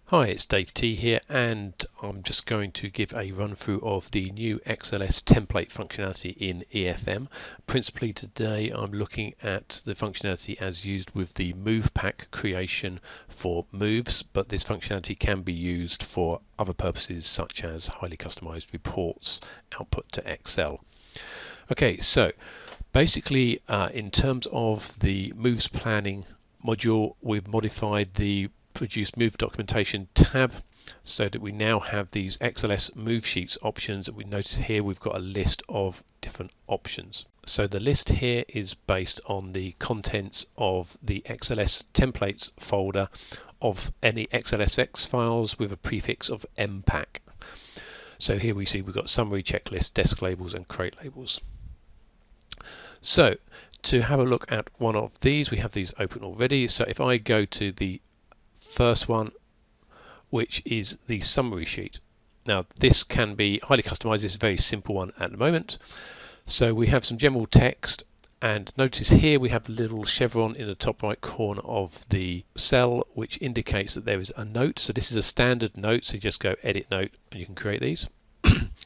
Hi, it's Dave T here, and I'm just going to give a run through of the new XLS template functionality in EFM. Principally today I'm looking at the functionality as used with the move pack creation for moves, but this functionality can be used for other purposes such as highly customized reports output to Excel. Okay, so basically in terms of the moves planning module, we've modified the produce move documentation tab so that we now have these XLS move sheets options that we notice here. We've got a list of different options. So the list here is based on the contents of the XLS templates folder of any XLSX files with a prefix of MPAC. So here we see we've got summary, checklist, desk labels and crate labels. So to have a look at one of these, we have these open already. So if I go to the first one, which is the summary sheet. Now this can be highly customized. This is a very simple one at the moment. So we have some general text, and notice here we have a little chevron in the top right corner of the cell which indicates that there is a note. So this is a standard note, so you just go edit note and you can create these.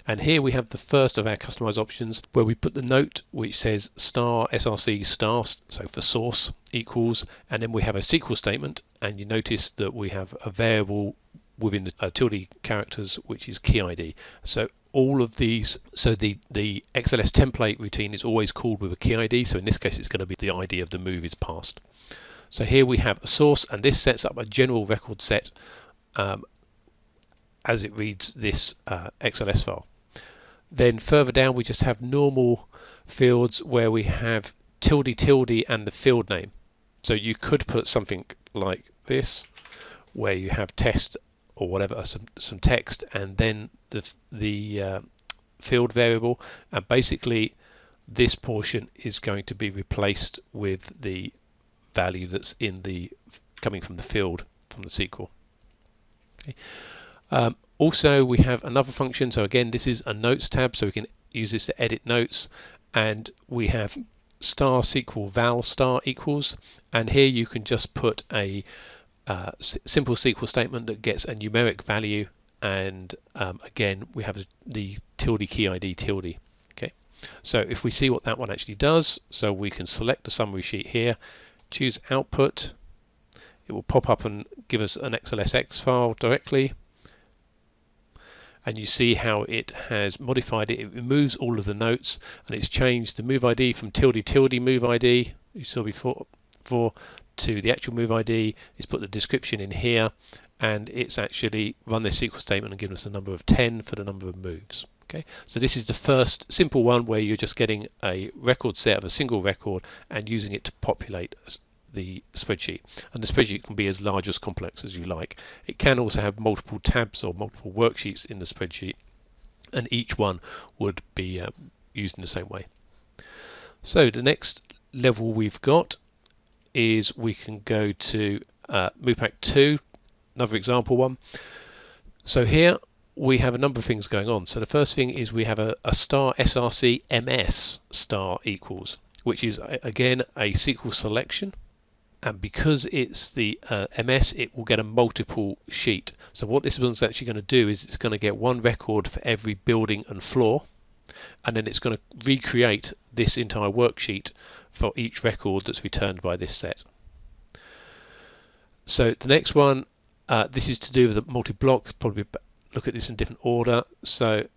And here we have the first of our customized options where we put the note which says star src star, so for source equals, and then we have a SQL statement, and you notice that we have a variable within the tilde characters which is key ID. So all of these, so the XLS template routine is always called with a key ID, so in this case it's going to be the ID of the move is passed. So here we have a source, and this sets up a general record set as it reads this XLS file. Then further down we just have normal fields where we have tilde and the field name. So you could put something like this where you have test or whatever, some text, and then the field variable, and basically this portion is going to be replaced with the value that's in the coming from the field from the SQL. Okay. Also we have another function, so again this is a notes tab, so we can use this to edit notes, and we have star SQL val star equals, and here you can just put a simple SQL statement that gets a numeric value, and again we have the tilde key ID tilde. Okay, so if we see what that one actually does, so we can select the summary sheet here, choose output, it will pop up and give us an XLSX file directly. And you see how it has modified it. It removes all of the notes, and it's changed the move ID from tilde move ID you saw before to the actual move ID. It's put the description in here, and it's actually run this SQL statement and given us a number of 10 for the number of moves. Okay, so this is the first simple one where you're just getting a record set of a single record and using it to populate the spreadsheet, and the spreadsheet can be as large as complex as you like. It can also have multiple tabs or multiple worksheets in the spreadsheet, and each one would be used in the same way. So the next level we've got is we can go to MovePack 2, another example one. So here we have a number of things going on. So the first thing is we have a star src ms star equals, which is again a SQL selection. And because it's the MS, it will get a multiple sheet. So what this one's actually going to do is it's going to get one record for every building and floor, and then it's going to recreate this entire worksheet for each record that's returned by this set. So the next one, this is to do with a multi-block. Probably look at this in different order. So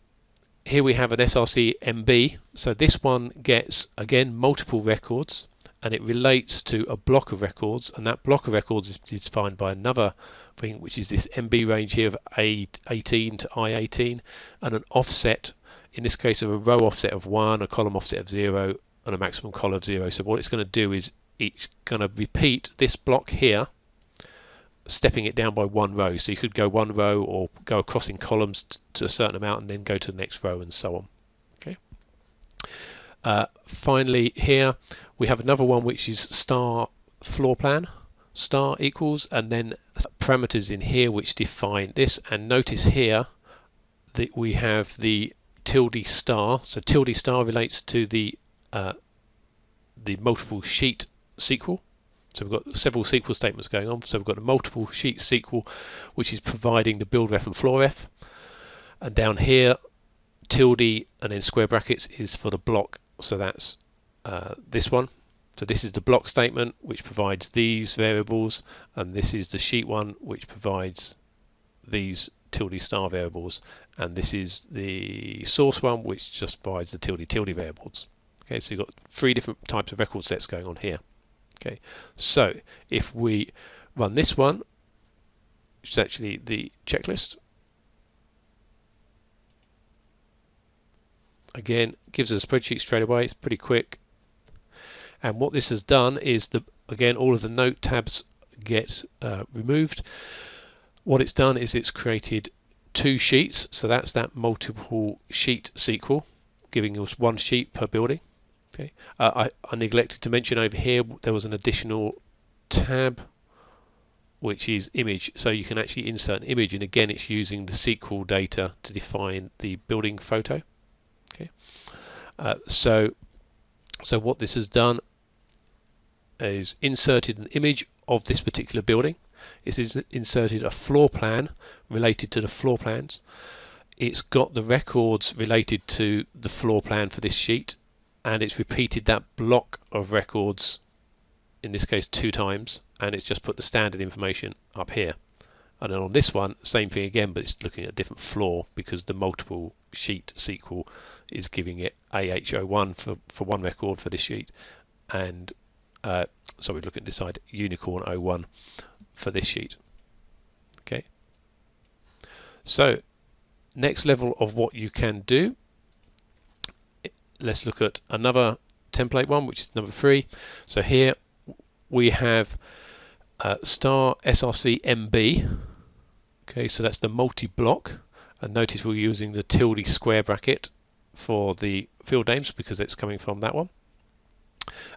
here we have an SRC MB. So this one gets again multiple records, and it relates to a block of records, and that block of records is defined by another thing, which is this MB range here of A18 to I18, and an offset, in this case of a row offset of 1, a column offset of 0, and a maximum column of 0. So what it's going to do is it's going to repeat this block here, stepping it down by one row. So you could go one row or go across in columns to a certain amount and then go to the next row and so on. Okay. Finally here we have another one which is star floor plan star equals, and then parameters in here which define this, and notice here that we have the tilde star. So tilde star relates to the multiple sheet SQL, So we've got several SQL statements going on. So we've got a multiple sheet SQL, which is providing the build ref and floor ref. And down here, tilde and then square brackets is for the block. So that's this one. So this is the block statement, which provides these variables. And this is the sheet one, which provides these tilde star variables. And this is the source one, which just provides the tilde variables. Okay, so you've got three different types of record sets going on here. Okay, so if we run this one, which is actually the checklist, again gives us a spreadsheet straight away. It's pretty quick. And what this has done is again all of the note tabs get removed. What it's done is it's created two sheets, so that's that multiple sheet SQL, giving us one sheet per building. Okay. I neglected to mention over here there was an additional tab which is image, so you can actually insert an image, and again it's using the SQL data to define the building photo. Okay. So what this has done is inserted an image of this particular building. It is inserted a floor plan related to the floor plans. It's got the records related to the floor plan for this sheet, and it's repeated that block of records, in this case 2 times, and it's just put the standard information up here. And then on this one, same thing again, but it's looking at a different floor because the multiple sheet SQL is giving it AH01 for one record for this sheet, and so we're looking at this side, Unicorn 01 for this sheet. Okay. So next level of what you can do, let's look at another template one, which is number 3. So here we have star src mb. Okay, so that's the multi-block, and notice we're using the tilde square bracket for the field names because it's coming from that one.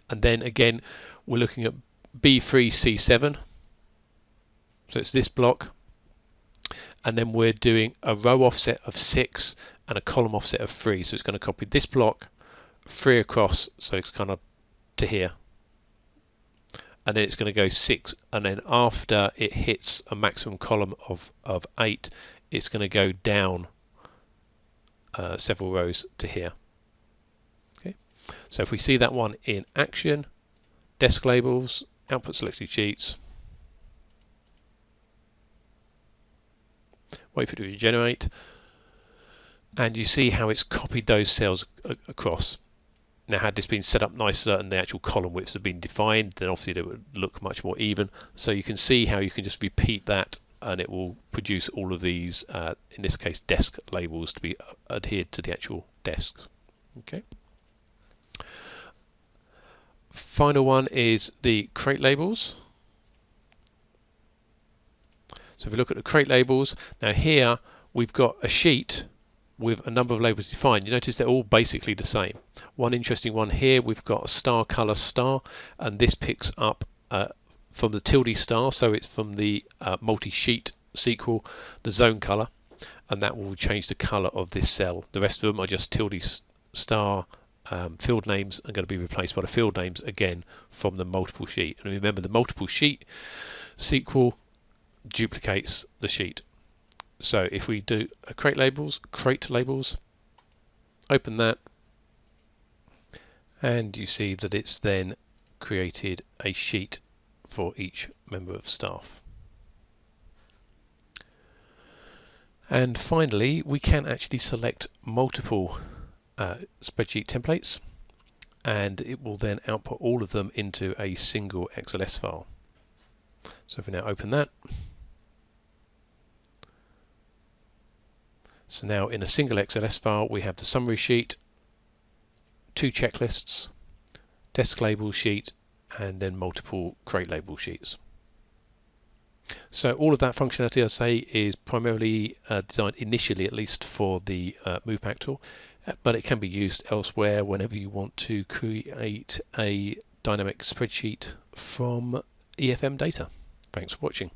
And then again we're looking at b3c7, so it's this block, and then we're doing a row offset of 6 and a column offset of 3, so it's going to copy this block 3 across, so it's kind of to here, and then it's going to go 6, and then after it hits a maximum column of 8, it's going to go down several rows to here. Okay, so if we see that one in action, desk labels, output selected sheets, wait for it to regenerate, and you see how it's copied those cells across. Now, had this been set up nicer and the actual column widths have been defined, then obviously they would look much more even. So you can see how you can just repeat that and it will produce all of these, in this case, desk labels to be adhered to the actual desks. Okay. Final one is the crate labels. So if we look at the crate labels, now here we've got a sheet with a number of labels defined. You notice they're all basically the same. One interesting one here, we've got a star color star, and this picks up from the tilde star, so it's from the multi-sheet SQL, the zone color, and that will change the color of this cell. The rest of them are just tilde star field names are going to be replaced by the field names again from the multiple sheet. And remember, the multiple sheet SQL duplicates the sheet. So if we do a crate labels, open that, and you see that it's then created a sheet for each member of staff. And finally, we can actually select multiple spreadsheet templates, and it will then output all of them into a single XLS file. So if we now open that, so now in a single XLS file we have the summary sheet, 2 checklists, desk label sheet, and then multiple crate label sheets. So all of that functionality, I say, is primarily designed initially, at least, for the Move Pack tool, but it can be used elsewhere whenever you want to create a dynamic spreadsheet from EFM data. Thanks for watching.